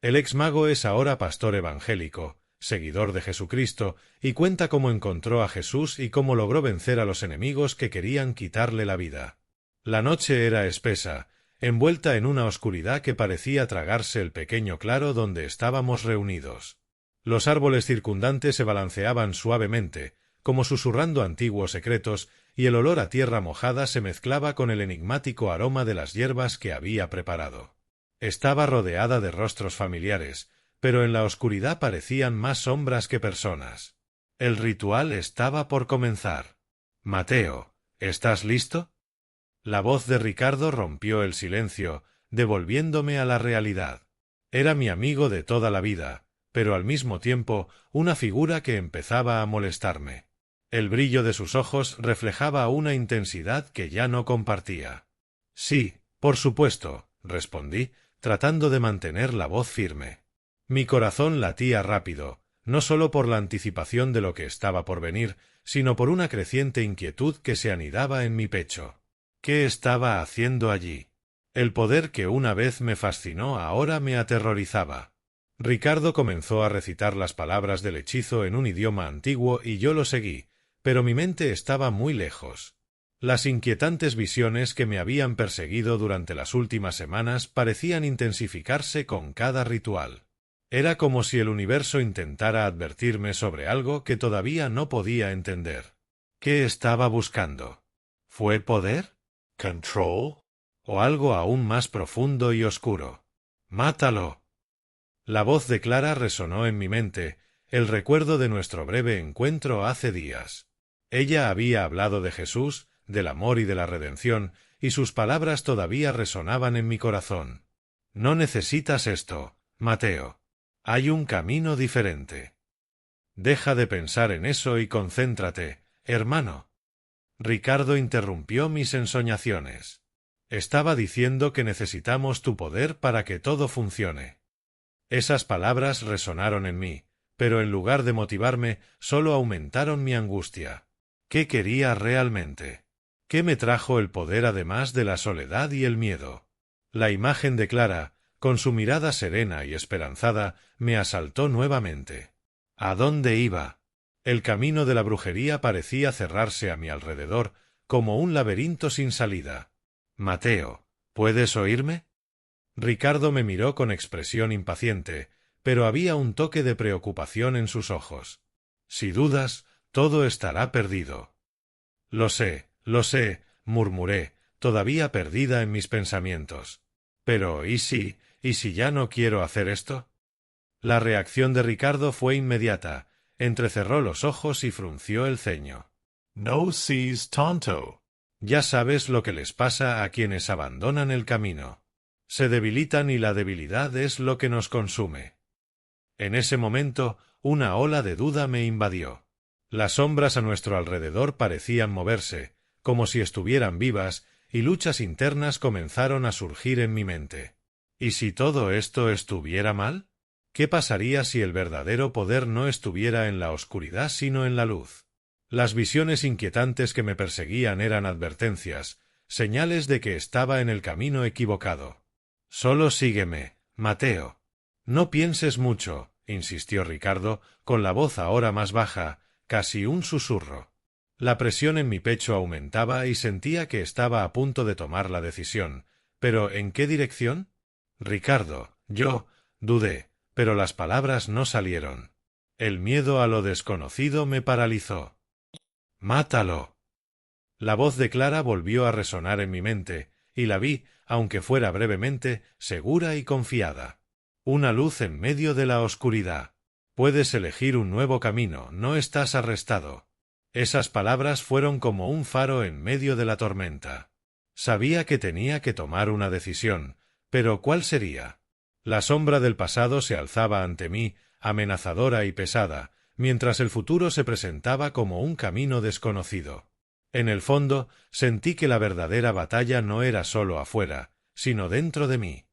El ex mago es ahora pastor evangélico, seguidor de Jesucristo, y cuenta cómo encontró a Jesús y cómo logró vencer a los enemigos que querían quitarle la vida. La noche era espesa, envuelta en una oscuridad que parecía tragarse el pequeño claro donde estábamos reunidos. Los árboles circundantes se balanceaban suavemente, como susurrando antiguos secretos, y el olor a tierra mojada se mezclaba con el enigmático aroma de las hierbas que había preparado. Estaba rodeada de rostros familiares, pero en la oscuridad parecían más sombras que personas. El ritual estaba por comenzar. Mateo, ¿estás listo? La voz de Ricardo rompió el silencio, devolviéndome a la realidad. Era mi amigo de toda la vida, pero al mismo tiempo una figura que empezaba a molestarme. El brillo de sus ojos reflejaba una intensidad que ya no compartía. Sí, por supuesto, respondí, tratando de mantener la voz firme. Mi corazón latía rápido, no solo por la anticipación de lo que estaba por venir, sino por una creciente inquietud que se anidaba en mi pecho. ¿Qué estaba haciendo allí? El poder que una vez me fascinó ahora me aterrorizaba. Ricardo comenzó a recitar las palabras del hechizo en un idioma antiguo y yo lo seguí, pero mi mente estaba muy lejos. Las inquietantes visiones que me habían perseguido durante las últimas semanas parecían intensificarse con cada ritual. Era como si el universo intentara advertirme sobre algo que todavía no podía entender. ¿Qué estaba buscando? ¿Fue poder? ¿Control? ¿O algo aún más profundo y oscuro? ¡Mátalo! La voz de Clara resonó en mi mente, el recuerdo de nuestro breve encuentro hace días. Ella había hablado de Jesús, del amor y de la redención, y sus palabras todavía resonaban en mi corazón. No necesitas esto, Mateo. Hay un camino diferente. Deja de pensar en eso y concéntrate, hermano. Ricardo interrumpió mis ensoñaciones. Estaba diciendo que necesitamos tu poder para que todo funcione. Esas palabras resonaron en mí, pero en lugar de motivarme, solo aumentaron mi angustia. ¿Qué quería realmente? ¿Qué me trajo el poder además de la soledad y el miedo? La imagen de Clara, con su mirada serena y esperanzada, me asaltó nuevamente. ¿A dónde iba? El camino de la brujería parecía cerrarse a mi alrededor, como un laberinto sin salida. Mateo, ¿puedes oírme? Ricardo me miró con expresión impaciente, pero había un toque de preocupación en sus ojos. Si dudas, todo estará perdido. Lo sé, murmuré, todavía perdida en mis pensamientos. Pero, ¿y si ya no quiero hacer esto? La reacción de Ricardo fue inmediata. Entrecerró los ojos y frunció el ceño. No seas tonto. Ya sabes lo que les pasa a quienes abandonan el camino. Se debilitan y la debilidad es lo que nos consume. En ese momento, una ola de duda me invadió. Las sombras a nuestro alrededor parecían moverse, como si estuvieran vivas, y luchas internas comenzaron a surgir en mi mente. ¿Y si todo esto estuviera mal? ¿Qué pasaría si el verdadero poder no estuviera en la oscuridad sino en la luz? Las visiones inquietantes que me perseguían eran advertencias, señales de que estaba en el camino equivocado. Solo sígueme, Mateo. No pienses mucho, insistió Ricardo, con la voz ahora más baja, casi un susurro. La presión en mi pecho aumentaba y sentía que estaba a punto de tomar la decisión. ¿Pero en qué dirección? Ricardo, dudé, pero las palabras no salieron. El miedo a lo desconocido me paralizó. ¡Mátalo! La voz de Clara volvió a resonar en mi mente, y la vi, aunque fuera brevemente, segura y confiada. Una luz en medio de la oscuridad. Puedes elegir un nuevo camino, no estás arrestado. Esas palabras fueron como un faro en medio de la tormenta. Sabía que tenía que tomar una decisión, pero ¿cuál sería? La sombra del pasado se alzaba ante mí, amenazadora y pesada, mientras el futuro se presentaba como un camino desconocido. En el fondo, sentí que la verdadera batalla no era solo afuera, sino dentro de mí.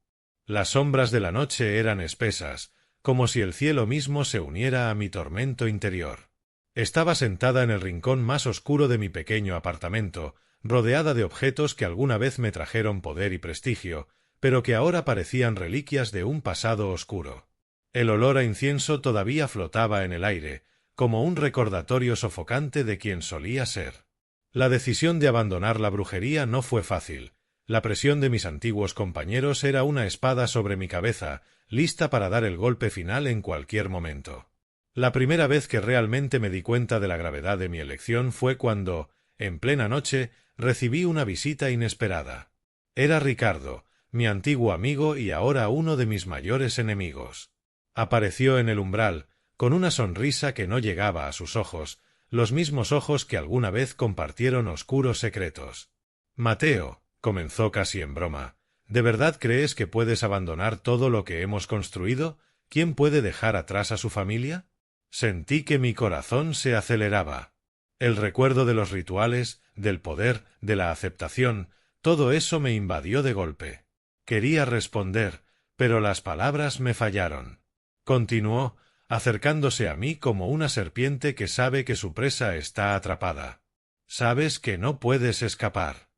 Las sombras de la noche eran espesas, como si el cielo mismo se uniera a mi tormento interior. Estaba sentada en el rincón más oscuro de mi pequeño apartamento, rodeada de objetos que alguna vez me trajeron poder y prestigio, pero que ahora parecían reliquias de un pasado oscuro. El olor a incienso todavía flotaba en el aire, como un recordatorio sofocante de quien solía ser. La decisión de abandonar la brujería no fue fácil. La presión de mis antiguos compañeros era una espada sobre mi cabeza, lista para dar el golpe final en cualquier momento. La primera vez que realmente me di cuenta de la gravedad de mi elección fue cuando, en plena noche, recibí una visita inesperada. Era Ricardo, mi antiguo amigo y ahora uno de mis mayores enemigos. Apareció en el umbral, con una sonrisa que no llegaba a sus ojos, los mismos ojos que alguna vez compartieron oscuros secretos. «Mateo», comenzó casi en broma, «¿de verdad crees que puedes abandonar todo lo que hemos construido? ¿Quién puede dejar atrás a su familia?» Sentí que mi corazón se aceleraba. El recuerdo de los rituales, del poder, de la aceptación, todo eso me invadió de golpe. Quería responder, pero las palabras me fallaron. Continuó, acercándose a mí como una serpiente que sabe que su presa está atrapada. «Sabes que no puedes escapar.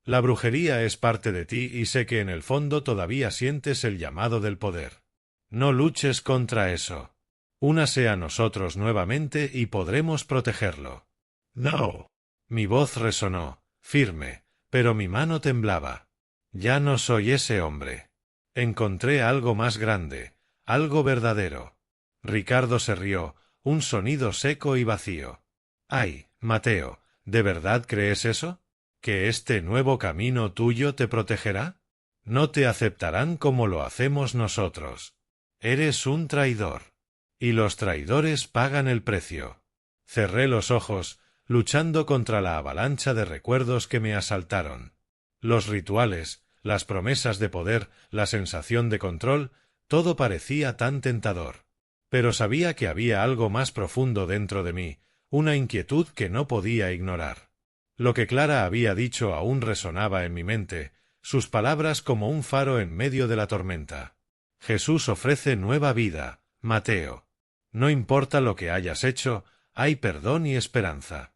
La brujería es parte de ti y sé que en el fondo todavía sientes el llamado del poder. No luches contra eso. Únase a nosotros nuevamente y podremos protegerlo». «No». Mi voz resonó, firme, pero mi mano temblaba. Ya no soy ese hombre. Encontré algo más grande, algo verdadero. Ricardo se rió, un sonido seco y vacío. «Ay, Mateo, ¿de verdad crees eso? ¿Que este nuevo camino tuyo te protegerá? No te aceptarán como lo hacemos nosotros. Eres un traidor. Y los traidores pagan el precio». Cerré los ojos, luchando contra la avalancha de recuerdos que me asaltaron. Los rituales, las promesas de poder, la sensación de control, todo parecía tan tentador. Pero sabía que había algo más profundo dentro de mí, una inquietud que no podía ignorar. Lo que Clara había dicho aún resonaba en mi mente, sus palabras como un faro en medio de la tormenta. Jesús ofrece nueva vida, Mateo. No importa lo que hayas hecho, hay perdón y esperanza.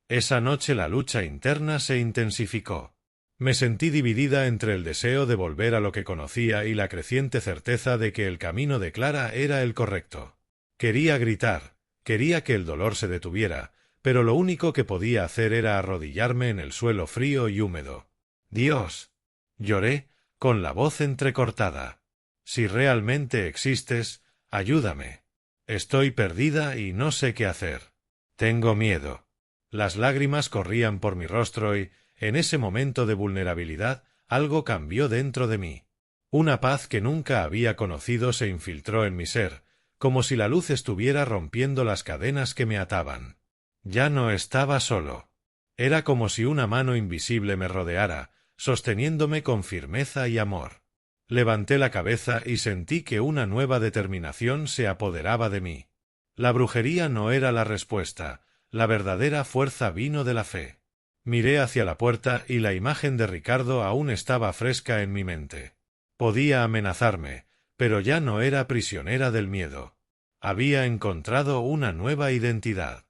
Esa noche la lucha interna se intensificó. Me sentí dividida entre el deseo de volver a lo que conocía y la creciente certeza de que el camino de Clara era el correcto. Quería gritar, quería que el dolor se detuviera, pero lo único que podía hacer era arrodillarme en el suelo frío y húmedo. «Dios», lloré, con la voz entrecortada, «si realmente existes, ayúdame. Estoy perdida y no sé qué hacer. Tengo miedo». Las lágrimas corrían por mi rostro y, en ese momento de vulnerabilidad, algo cambió dentro de mí. Una paz que nunca había conocido se infiltró en mi ser, como si la luz estuviera rompiendo las cadenas que me ataban. Ya no estaba solo. Era como si una mano invisible me rodeara, sosteniéndome con firmeza y amor. Levanté la cabeza y sentí que una nueva determinación se apoderaba de mí. La brujería no era la respuesta, la verdadera fuerza vino de la fe. Miré hacia la puerta y la imagen de Ricardo aún estaba fresca en mi mente. Podía amenazarme, pero ya no era prisionera del miedo. Había encontrado una nueva identidad.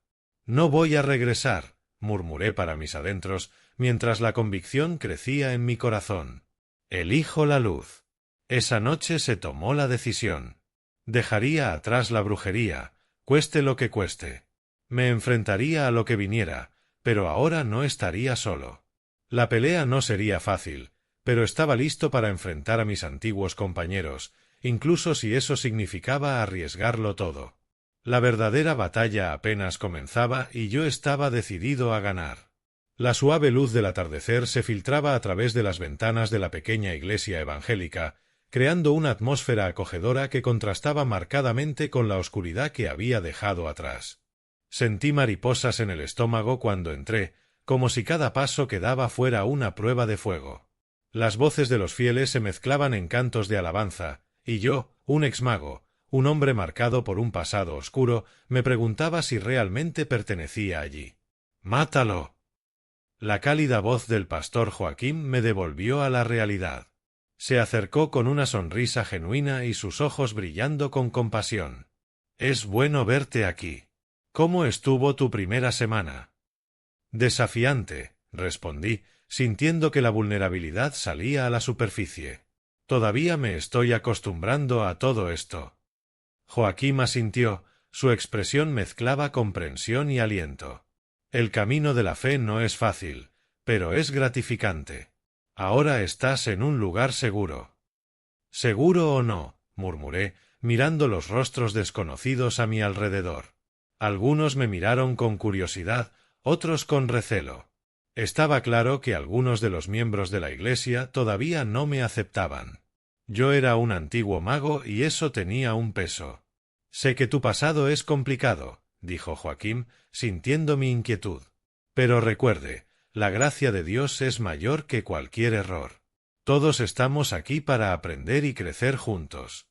«No voy a regresar», murmuré para mis adentros, mientras la convicción crecía en mi corazón. «Elijo la luz». Esa noche se tomó la decisión. Dejaría atrás la brujería, cueste lo que cueste. Me enfrentaría a lo que viniera, pero ahora no estaría solo. La pelea no sería fácil, pero estaba listo para enfrentar a mis antiguos compañeros, incluso si eso significaba arriesgarlo todo. La verdadera batalla apenas comenzaba y yo estaba decidido a ganar. La suave luz del atardecer se filtraba a través de las ventanas de la pequeña iglesia evangélica, creando una atmósfera acogedora que contrastaba marcadamente con la oscuridad que había dejado atrás. Sentí mariposas en el estómago cuando entré, como si cada paso que daba fuera una prueba de fuego. Las voces de los fieles se mezclaban en cantos de alabanza, y yo, un exmago, un hombre marcado por un pasado oscuro, me preguntaba si realmente pertenecía allí. «¡Mátalo!». La cálida voz del pastor Joaquín me devolvió a la realidad. Se acercó con una sonrisa genuina y sus ojos brillando con compasión. «Es bueno verte aquí. ¿Cómo estuvo tu primera semana?». «Desafiante», respondí, sintiendo que la vulnerabilidad salía a la superficie. Todavía me estoy acostumbrando a todo esto. Joaquim asintió, su expresión mezclaba comprensión y aliento. El camino de la fe no es fácil, pero es gratificante. Ahora estás en un lugar seguro. ¿Seguro o no?, murmuré, mirando los rostros desconocidos a mi alrededor. Algunos me miraron con curiosidad, otros con recelo. Estaba claro que algunos de los miembros de la Iglesia todavía no me aceptaban. Yo era un antiguo mago y eso tenía un peso. Sé que tu pasado es complicado, dijo Joaquim, sintiendo mi inquietud. Pero recuerde, la gracia de Dios es mayor que cualquier error. Todos estamos aquí para aprender y crecer juntos.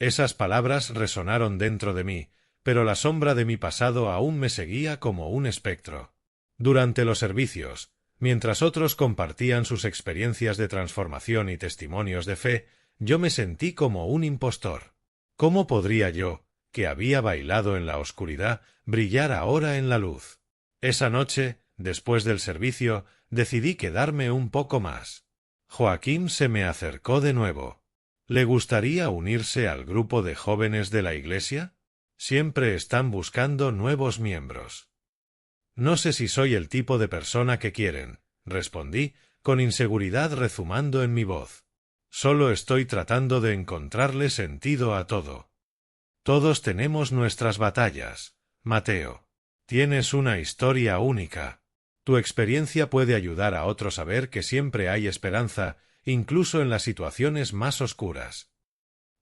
Esas palabras resonaron dentro de mí, pero la sombra de mi pasado aún me seguía como un espectro. Durante los servicios, mientras otros compartían sus experiencias de transformación y testimonios de fe, yo me sentí como un impostor. ¿Cómo podría yo, que había bailado en la oscuridad, brillar ahora en la luz? Esa noche, después del servicio, decidí quedarme un poco más. Joaquim se me acercó de nuevo. ¿Le gustaría unirse al grupo de jóvenes de la Iglesia? Siempre están buscando nuevos miembros. No sé si soy el tipo de persona que quieren, respondí, con inseguridad rezumando en mi voz. Solo estoy tratando de encontrarle sentido a todo. Todos tenemos nuestras batallas, Mateo. Tienes una historia única. Tu experiencia puede ayudar a otros a ver que siempre hay esperanza, incluso en las situaciones más oscuras.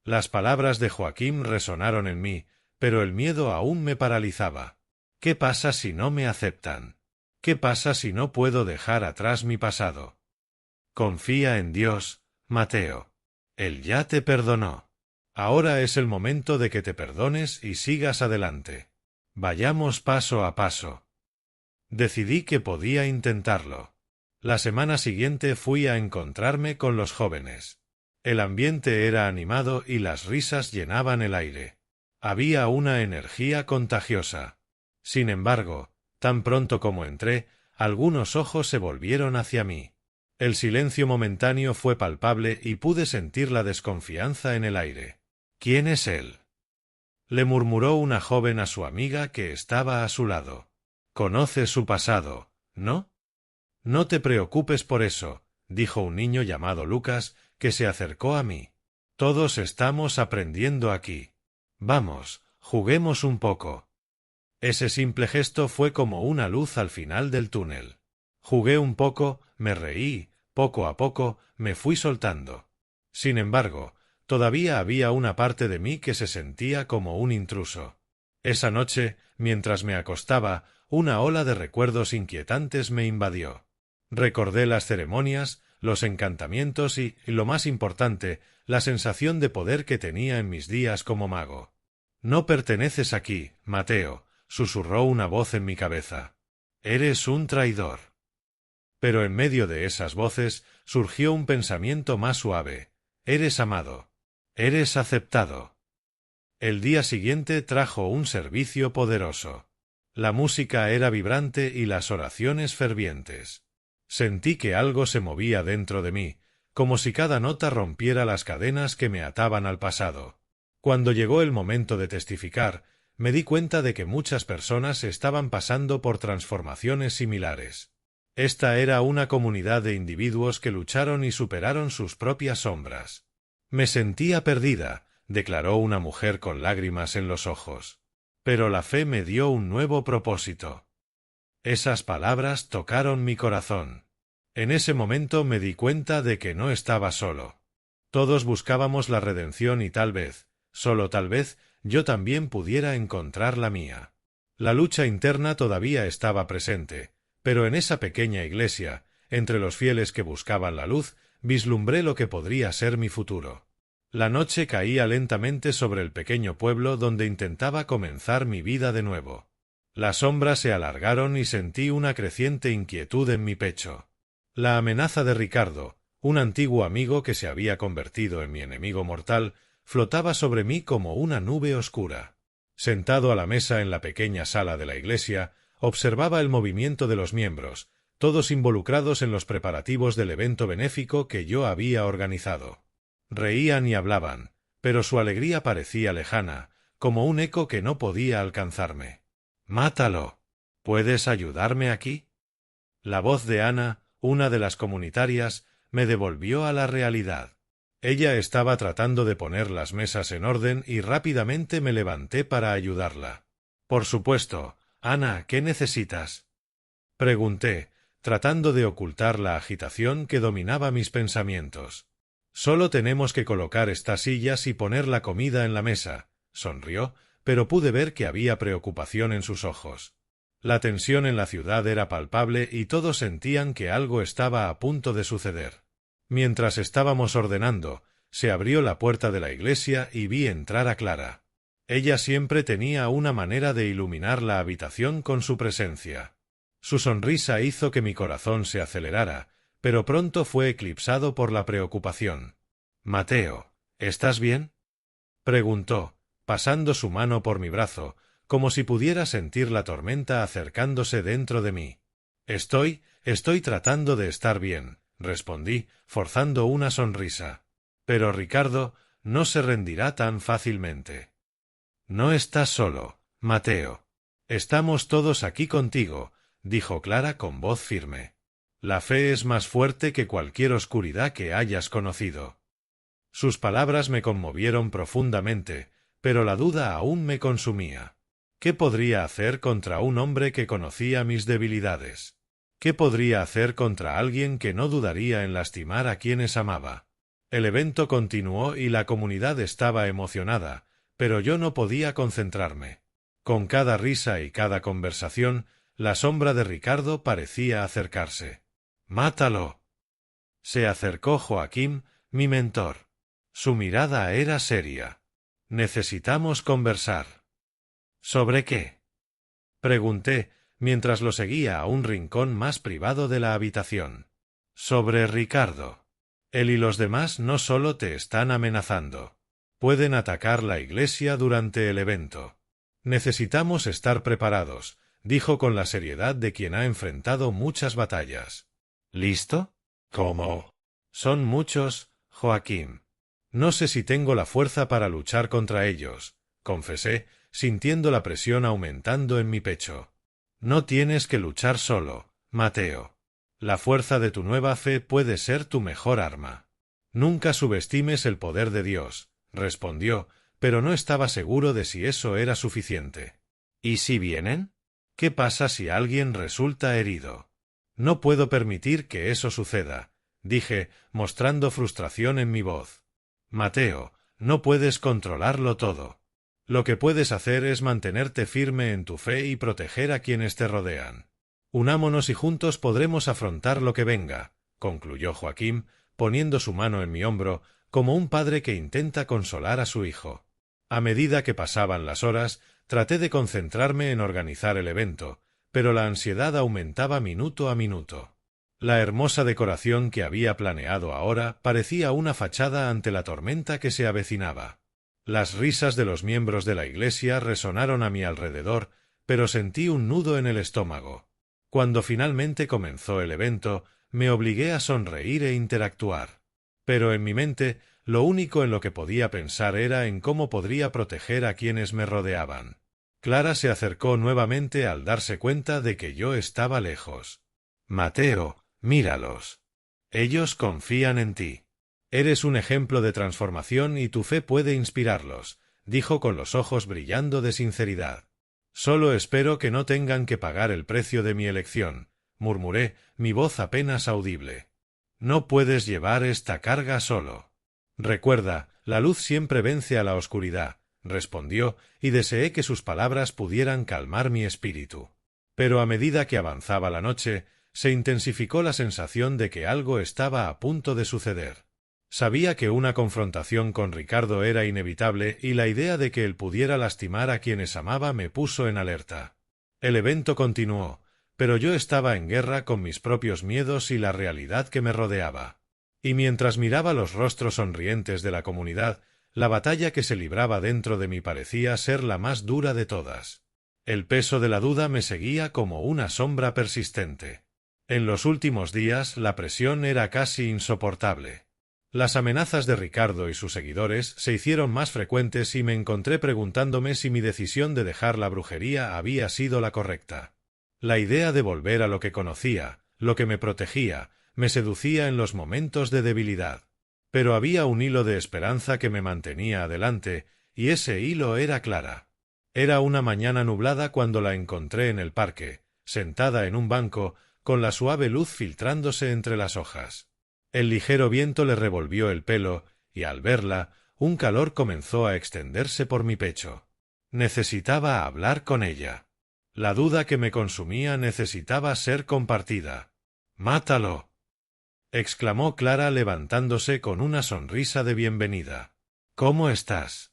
Las palabras de Joaquim resonaron en mí, pero el miedo aún me paralizaba. ¿Qué pasa si no me aceptan? ¿Qué pasa si no puedo dejar atrás mi pasado? Confía en Dios, Mateo. Él ya te perdonó. Ahora es el momento de que te perdones y sigas adelante. Vayamos paso a paso. Decidí que podía intentarlo. La semana siguiente fui a encontrarme con los jóvenes. El ambiente era animado y las risas llenaban el aire. Había una energía contagiosa. Sin embargo, tan pronto como entré, algunos ojos se volvieron hacia mí. El silencio momentáneo fue palpable y pude sentir la desconfianza en el aire. ¿Quién es él?, le murmuró una joven a su amiga que estaba a su lado. Conoce su pasado, ¿no? No te preocupes por eso, dijo un niño llamado Lucas, que se acercó a mí. Todos estamos aprendiendo aquí. Vamos, juguemos un poco. Ese simple gesto fue como una luz al final del túnel. Jugué un poco, me reí, poco a poco me fui soltando. Sin embargo, todavía había una parte de mí que se sentía como un intruso. Esa noche, mientras me acostaba, una ola de recuerdos inquietantes me invadió. Recordé las ceremonias, los encantamientos y, lo más importante, la sensación de poder que tenía en mis días como mago. No perteneces aquí, Mateo, susurró una voz en mi cabeza. Eres un traidor. Pero en medio de esas voces surgió un pensamiento más suave. Eres amado. Eres aceptado. El día siguiente trajo un servicio poderoso. La música era vibrante y las oraciones fervientes. Sentí que algo se movía dentro de mí, como si cada nota rompiera las cadenas que me ataban al pasado. Cuando llegó el momento de testificar, me di cuenta de que muchas personas estaban pasando por transformaciones similares. Esta era una comunidad de individuos que lucharon y superaron sus propias sombras. Me sentía perdida, declaró una mujer con lágrimas en los ojos. Pero la fe me dio un nuevo propósito. Esas palabras tocaron mi corazón. En ese momento me di cuenta de que no estaba solo. Todos buscábamos la redención y tal vez, solo tal vez, yo también pudiera encontrar la mía. La lucha interna todavía estaba presente, pero en esa pequeña iglesia, entre los fieles que buscaban la luz, vislumbré lo que podría ser mi futuro. La noche caía lentamente sobre el pequeño pueblo donde intentaba comenzar mi vida de nuevo. Las sombras se alargaron y sentí una creciente inquietud en mi pecho. La amenaza de Ricardo, un antiguo amigo que se había convertido en mi enemigo mortal, flotaba sobre mí como una nube oscura. Sentado a la mesa en la pequeña sala de la iglesia, observaba el movimiento de los miembros, todos involucrados en los preparativos del evento benéfico que yo había organizado. Reían y hablaban, pero su alegría parecía lejana, como un eco que no podía alcanzarme. «Mátalo. ¿Puedes ayudarme aquí?» La voz de Ana, una de las comunitarias, me devolvió a la realidad. Ella estaba tratando de poner las mesas en orden y rápidamente me levanté para ayudarla. «Por supuesto. Ana, ¿qué necesitas?», pregunté, tratando de ocultar la agitación que dominaba mis pensamientos. «Solo tenemos que colocar estas sillas y poner la comida en la mesa», sonrió, pero pude ver que había preocupación en sus ojos. La tensión en la ciudad era palpable y todos sentían que algo estaba a punto de suceder. Mientras estábamos ordenando, se abrió la puerta de la iglesia y vi entrar a Clara. Ella siempre tenía una manera de iluminar la habitación con su presencia. Su sonrisa hizo que mi corazón se acelerara, pero pronto fue eclipsado por la preocupación. «Mateo, ¿estás bien?», preguntó, pasando su mano por mi brazo, como si pudiera sentir la tormenta acercándose dentro de mí. Estoy tratando de estar bien», respondí, forzando una sonrisa. «Pero Ricardo no se rendirá tan fácilmente». «No estás solo, Mateo. Estamos todos aquí contigo», dijo Clara con voz firme. «La fe es más fuerte que cualquier oscuridad que hayas conocido». Sus palabras me conmovieron profundamente, pero la duda aún me consumía. ¿Qué podría hacer contra un hombre que conocía mis debilidades? ¿Qué podría hacer contra alguien que no dudaría en lastimar a quienes amaba? El evento continuó y la comunidad estaba emocionada, pero yo no podía concentrarme. Con cada risa y cada conversación, la sombra de Ricardo parecía acercarse. «Mátalo». Se acercó Joaquín, mi mentor. Su mirada era seria. «Necesitamos conversar». «¿Sobre qué?», pregunté, mientras lo seguía a un rincón más privado de la habitación. «Sobre Ricardo. Él y los demás no solo te están amenazando. Pueden atacar la iglesia durante el evento. Necesitamos estar preparados», dijo con la seriedad de quien ha enfrentado muchas batallas. «¿Listo?». «¿Cómo?». «Son muchos, Joaquín. No sé si tengo la fuerza para luchar contra ellos», confesé, sintiendo la presión aumentando en mi pecho. «No tienes que luchar solo, Mateo. La fuerza de tu nueva fe puede ser tu mejor arma». «Nunca subestimes el poder de Dios», respondió, pero no estaba seguro de si eso era suficiente. «¿Y si vienen? ¿Qué pasa si alguien resulta herido?». «No puedo permitir que eso suceda», dije, mostrando frustración en mi voz. «Mateo, no puedes controlarlo todo. Lo que puedes hacer es mantenerte firme en tu fe y proteger a quienes te rodean. Unámonos y juntos podremos afrontar lo que venga», concluyó Joaquín, poniendo su mano en mi hombro, como un padre que intenta consolar a su hijo. A medida que pasaban las horas, traté de concentrarme en organizar el evento, pero la ansiedad aumentaba minuto a minuto. La hermosa decoración que había planeado ahora parecía una fachada ante la tormenta que se avecinaba. Las risas de los miembros de la iglesia resonaron a mi alrededor, pero sentí un nudo en el estómago. Cuando finalmente comenzó el evento, me obligué a sonreír e interactuar. Pero en mi mente, lo único en lo que podía pensar era en cómo podría proteger a quienes me rodeaban. Clara se acercó nuevamente al darse cuenta de que yo estaba lejos. «Mateo, míralos. Ellos confían en ti. Eres un ejemplo de transformación y tu fe puede inspirarlos», dijo con los ojos brillando de sinceridad. «Solo espero que no tengan que pagar el precio de mi elección», murmuré, mi voz apenas audible. «No puedes llevar esta carga solo. Recuerda, la luz siempre vence a la oscuridad», respondió, y deseé que sus palabras pudieran calmar mi espíritu. Pero a medida que avanzaba la noche, se intensificó la sensación de que algo estaba a punto de suceder. Sabía que una confrontación con Ricardo era inevitable y la idea de que él pudiera lastimar a quienes amaba me puso en alerta. El evento continuó, pero yo estaba en guerra con mis propios miedos y la realidad que me rodeaba. Y mientras miraba los rostros sonrientes de la comunidad, la batalla que se libraba dentro de mí parecía ser la más dura de todas. El peso de la duda me seguía como una sombra persistente. En los últimos días la presión era casi insoportable. Las amenazas de Ricardo y sus seguidores se hicieron más frecuentes y me encontré preguntándome si mi decisión de dejar la brujería había sido la correcta. La idea de volver a lo que conocía, lo que me protegía, me seducía en los momentos de debilidad. Pero había un hilo de esperanza que me mantenía adelante, y ese hilo era Clara. Era una mañana nublada cuando la encontré en el parque, sentada en un banco, con la suave luz filtrándose entre las hojas. El ligero viento le revolvió el pelo, y al verla, un calor comenzó a extenderse por mi pecho. Necesitaba hablar con ella. La duda que me consumía necesitaba ser compartida. «¡Mátalo!», exclamó Clara levantándose con una sonrisa de bienvenida. «¿Cómo estás?»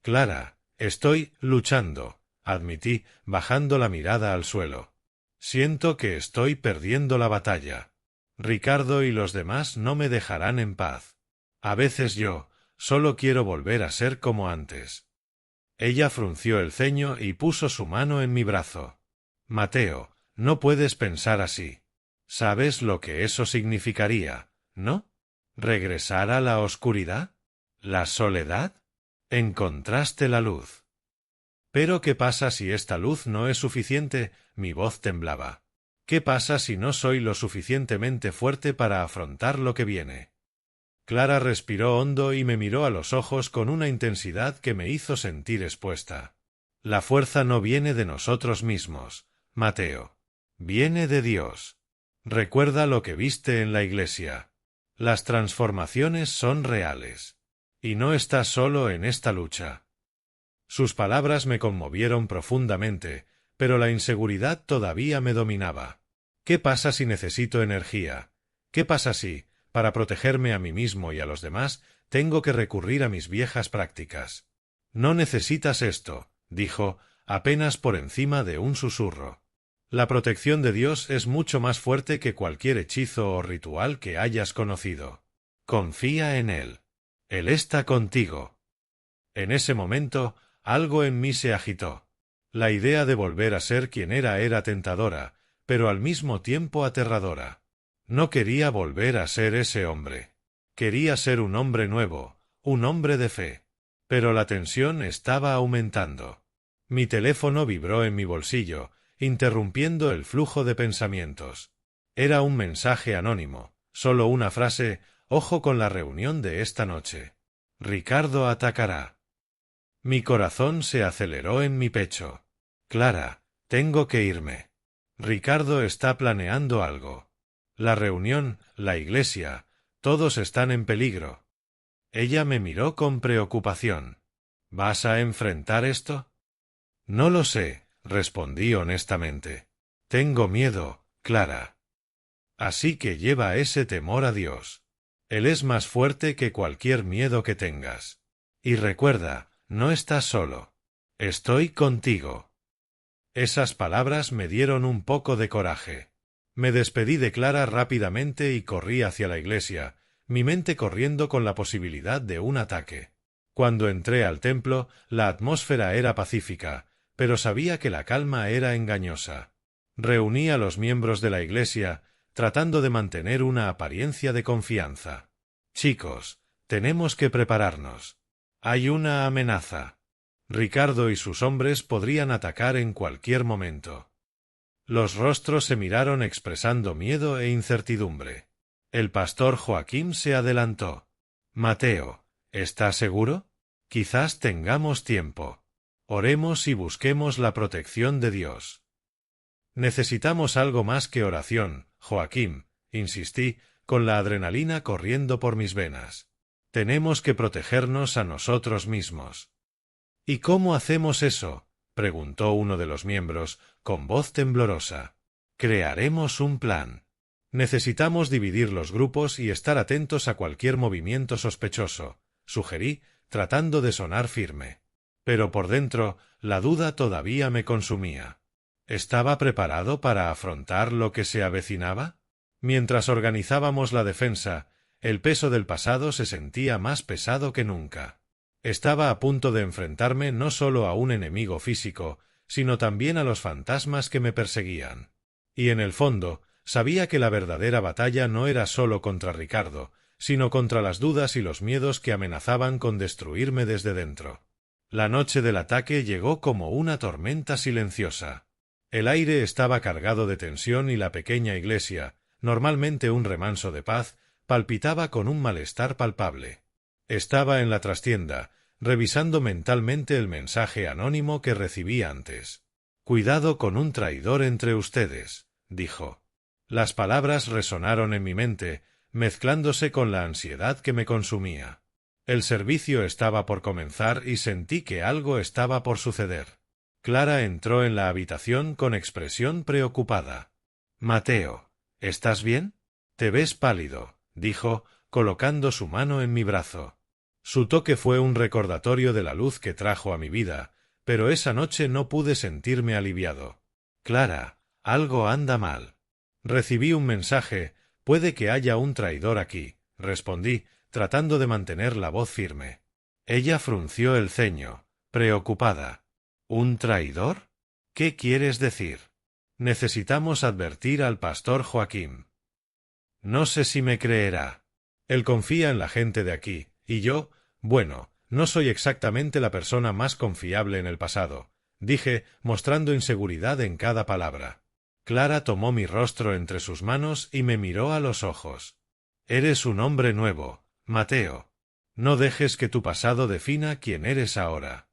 «Clara, estoy luchando», admití, bajando la mirada al suelo. «Siento que estoy perdiendo la batalla. Ricardo y los demás no me dejarán en paz. A veces yo solo quiero volver a ser como antes». Ella frunció el ceño y puso su mano en mi brazo. «Mateo, no puedes pensar así. ¿Sabes lo que eso significaría, no? ¿Regresar a la oscuridad? ¿La soledad? Encontraste la luz». «¿Pero qué pasa si esta luz no es suficiente?», mi voz temblaba. «¿Qué pasa si no soy lo suficientemente fuerte para afrontar lo que viene?». Clara respiró hondo y me miró a los ojos con una intensidad que me hizo sentir expuesta. «La fuerza no viene de nosotros mismos, Mateo. Viene de Dios. Recuerda lo que viste en la iglesia. Las transformaciones son reales. Y no estás solo en esta lucha». Sus palabras me conmovieron profundamente, pero la inseguridad todavía me dominaba. ¿Qué pasa si necesito energía? ¿Qué pasa si, para protegerme a mí mismo y a los demás, tengo que recurrir a mis viejas prácticas? «No necesitas esto», dijo, apenas por encima de un susurro. «La protección de Dios es mucho más fuerte que cualquier hechizo o ritual que hayas conocido. Confía en Él. Él está contigo». En ese momento, algo en mí se agitó. La idea de volver a ser quien era tentadora, pero al mismo tiempo aterradora. No quería volver a ser ese hombre. Quería ser un hombre nuevo, un hombre de fe. Pero la tensión estaba aumentando. Mi teléfono vibró en mi bolsillo, interrumpiendo el flujo de pensamientos. Era un mensaje anónimo, solo una frase: «Ojo con la reunión de esta noche. Ricardo atacará». Mi corazón se aceleró en mi pecho. «Clara, tengo que irme. Ricardo está planeando algo. La reunión, la iglesia, todos están en peligro». Ella me miró con preocupación. «¿Vas a enfrentar esto?» «No lo sé», respondí honestamente. «Tengo miedo, Clara». «Así que lleva ese temor a Dios. Él es más fuerte que cualquier miedo que tengas. Y recuerda, no estás solo. Estoy contigo». Esas palabras me dieron un poco de coraje. Me despedí de Clara rápidamente y corrí hacia la iglesia, mi mente corriendo con la posibilidad de un ataque. Cuando entré al templo, la atmósfera era pacífica, pero sabía que la calma era engañosa. Reuní a los miembros de la iglesia, tratando de mantener una apariencia de confianza. «Chicos, tenemos que prepararnos. Hay una amenaza. Ricardo y sus hombres podrían atacar en cualquier momento». Los rostros se miraron expresando miedo e incertidumbre. El pastor Joaquín se adelantó. «Mateo, ¿estás seguro? Quizás tengamos tiempo. Oremos y busquemos la protección de Dios». «Necesitamos algo más que oración, Joaquín», insistí, con la adrenalina corriendo por mis venas. «Tenemos que protegernos a nosotros mismos». «¿Y cómo hacemos eso?», preguntó uno de los miembros, con voz temblorosa. «Crearemos un plan. Necesitamos dividir los grupos y estar atentos a cualquier movimiento sospechoso», sugerí, tratando de sonar firme. Pero por dentro, la duda todavía me consumía. ¿Estaba preparado para afrontar lo que se avecinaba? Mientras organizábamos la defensa, el peso del pasado se sentía más pesado que nunca. Estaba a punto de enfrentarme no solo a un enemigo físico, sino también a los fantasmas que me perseguían. Y en el fondo, sabía que la verdadera batalla no era solo contra Ricardo, sino contra las dudas y los miedos que amenazaban con destruirme desde dentro. La noche del ataque llegó como una tormenta silenciosa. El aire estaba cargado de tensión y la pequeña iglesia, normalmente un remanso de paz, palpitaba con un malestar palpable. Estaba en la trastienda, revisando mentalmente el mensaje anónimo que recibí antes. «Cuidado con un traidor entre ustedes», dijo. Las palabras resonaron en mi mente, mezclándose con la ansiedad que me consumía. El servicio estaba por comenzar y sentí que algo estaba por suceder. Clara entró en la habitación con expresión preocupada. «Mateo, ¿estás bien? Te ves pálido», dijo, colocando su mano en mi brazo. Su toque fue un recordatorio de la luz que trajo a mi vida, pero esa noche no pude sentirme aliviado. «Clara, algo anda mal». «Recibí un mensaje. Puede que haya un traidor aquí», respondí, tratando de mantener la voz firme. Ella frunció el ceño, preocupada. «¿Un traidor? ¿Qué quieres decir?» «Necesitamos advertir al pastor Joaquín». «No sé si me creerá. Él confía en la gente de aquí, y yo, bueno, no soy exactamente la persona más confiable en el pasado», dije, mostrando inseguridad en cada palabra. Clara tomó mi rostro entre sus manos y me miró a los ojos. «Eres un hombre nuevo, Mateo. No dejes que tu pasado defina quién eres ahora».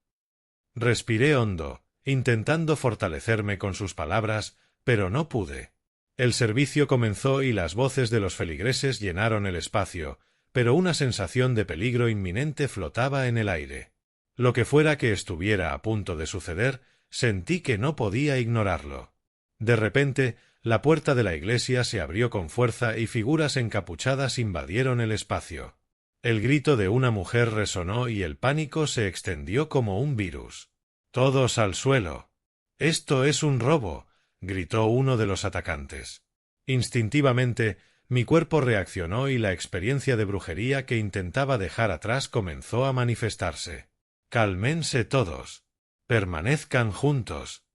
Respiré hondo, intentando fortalecerme con sus palabras, pero no pude. El servicio comenzó y las voces de los feligreses llenaron el espacio, pero una sensación de peligro inminente flotaba en el aire. Lo que fuera que estuviera a punto de suceder, sentí que no podía ignorarlo. De repente, la puerta de la iglesia se abrió con fuerza y figuras encapuchadas invadieron el espacio. El grito de una mujer resonó y el pánico se extendió como un virus. «¡Todos al suelo! Esto es un robo», gritó uno de los atacantes. Instintivamente, mi cuerpo reaccionó y la experiencia de brujería que intentaba dejar atrás comenzó a manifestarse. «Cálmense todos. Permanezcan juntos».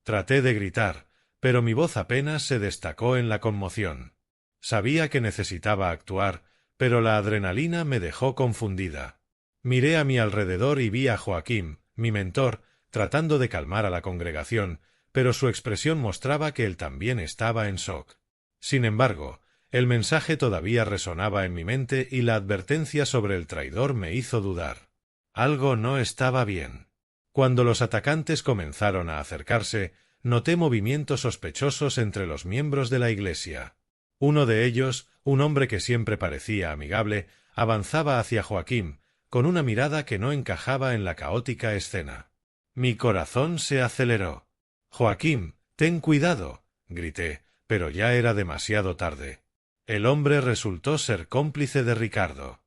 Traté de gritar, pero mi voz apenas se destacó en la conmoción. Sabía que necesitaba actuar, pero la adrenalina me dejó confundida. Miré a mi alrededor y vi a Joaquín, mi mentor, tratando de calmar a la congregación, pero su expresión mostraba que él también estaba en shock. Sin embargo, el mensaje todavía resonaba en mi mente y la advertencia sobre el traidor me hizo dudar. Algo no estaba bien. Cuando los atacantes comenzaron a acercarse, noté movimientos sospechosos entre los miembros de la iglesia. Uno de ellos, un hombre que siempre parecía amigable, avanzaba hacia Joaquín, con una mirada que no encajaba en la caótica escena. Mi corazón se aceleró. «Joaquín, ten cuidado», grité, pero ya era demasiado tarde. El hombre resultó ser cómplice de Ricardo.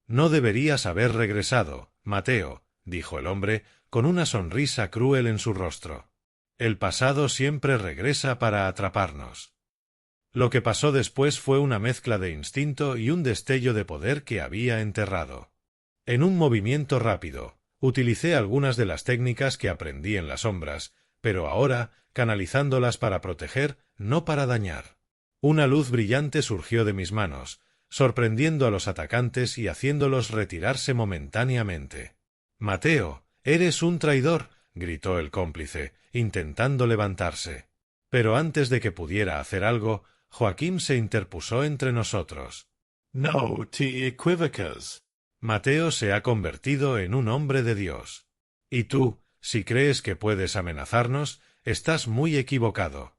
«No deberías haber regresado, Mateo», dijo el hombre, con una sonrisa cruel en su rostro. «El pasado siempre regresa para atraparnos». Lo que pasó después fue una mezcla de instinto y un destello de poder que había enterrado. En un movimiento rápido, utilicé algunas de las técnicas que aprendí en las sombras, pero ahora canalizándolas para proteger, no para dañar. Una luz brillante surgió de mis manos, sorprendiendo a los atacantes y haciéndolos retirarse momentáneamente. «Mateo, eres un traidor», gritó el cómplice, intentando levantarse. Pero antes de que pudiera hacer algo, Joaquín se interpuso entre nosotros. «No te equivocas. Mateo se ha convertido en un hombre de Dios. Y tú, si crees que puedes amenazarnos, estás muy equivocado».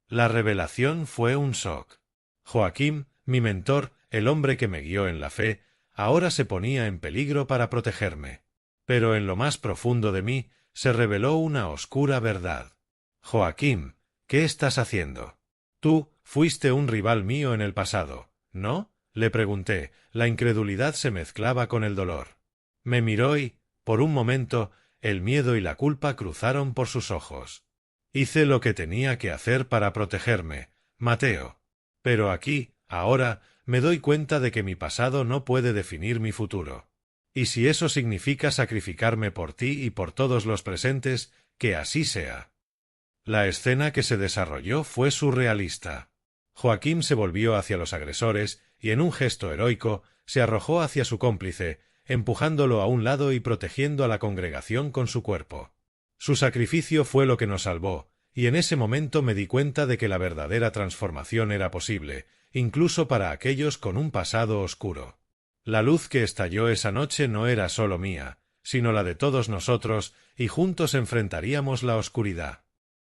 La revelación fue un shock. Joaquín, mi mentor, el hombre que me guió en la fe, ahora se ponía en peligro para protegerme. Pero en lo más profundo de mí se reveló una oscura verdad. «Joaquín, ¿qué estás haciendo? Tú fuiste un rival mío en el pasado, ¿no?», le pregunté. La incredulidad se mezclaba con el dolor. Me miró y, por un momento, el miedo y la culpa cruzaron por sus ojos. «Hice lo que tenía que hacer para protegerme, Mateo. Pero aquí, ahora, me doy cuenta de que mi pasado no puede definir mi futuro. Y si eso significa sacrificarme por ti y por todos los presentes, que así sea». La escena que se desarrolló fue surrealista. Joaquim se volvió hacia los agresores y en un gesto heroico se arrojó hacia su cómplice, empujándolo a un lado y protegiendo a la congregación con su cuerpo. Su sacrificio fue lo que nos salvó, y en ese momento me di cuenta de que la verdadera transformación era posible, incluso para aquellos con un pasado oscuro. La luz que estalló esa noche no era solo mía, sino la de todos nosotros, y juntos enfrentaríamos la oscuridad.